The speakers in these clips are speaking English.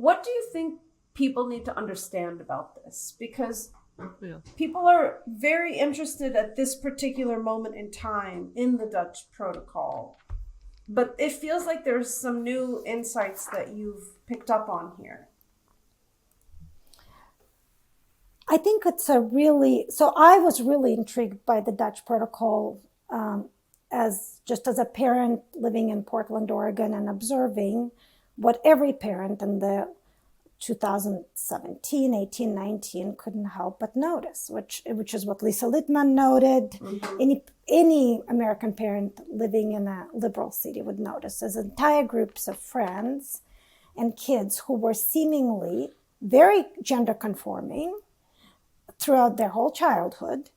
What do you think people need to understand about this? Because people are very interested at this particular moment in time in the Dutch protocol, but it feels like there's some new insights that you've picked up on here. I think it's so I was really intrigued by the Dutch protocol as a parent living in Portland, Oregon, and observing what every parent in the 2017, 18, 19 couldn't help but notice, which is what Lisa Littman noted. Mm-hmm. Any American parent living in a liberal city would notice. There's entire groups of friends and kids who were seemingly very gender conforming throughout their whole childhood.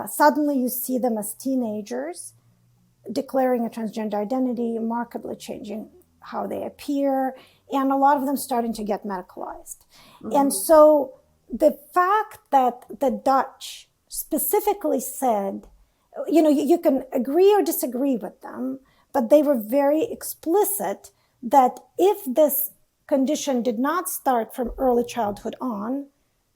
Suddenly you see them as teenagers declaring a transgender identity, markedly changing how they appear, and a lot of them starting to get medicalized. Mm-hmm. And so the fact that the Dutch specifically said, you can agree or disagree with them, but they were very explicit that if this condition did not start from early childhood on,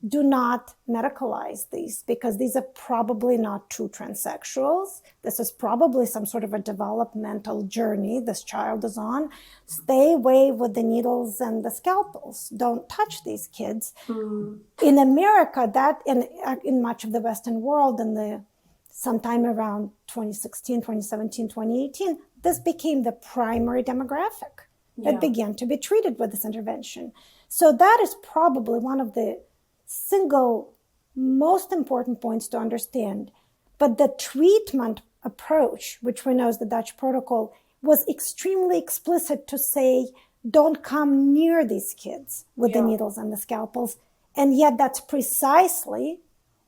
do not medicalize these, because these are probably not true transsexuals. This is probably some sort of a developmental journey this child is on. Stay away with the needles and the scalpels. Don't touch these kids. Mm. In America, that in much of the Western world, sometime around 2016, 2017, 2018, this became the primary demographic that began to be treated with this intervention. So that is probably one of the single most important points to understand. But the treatment approach, which we know is the Dutch protocol, was extremely explicit to say, don't come near these kids with the needles and the scalpels. And yet that's precisely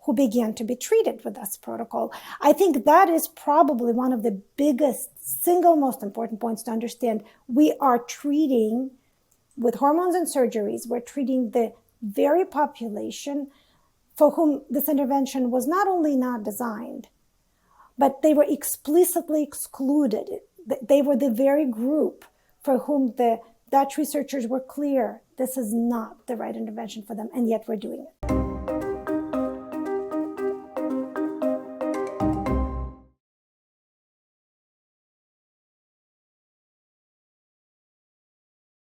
who began to be treated with this protocol. I think that is probably one of the biggest, single most important points to understand. We are treating, with hormones and surgeries, we're treating the very population for whom this intervention was not only not designed, but they were explicitly excluded. They were the very group for whom the Dutch researchers were clear this is not the right intervention for them, and yet we're doing it.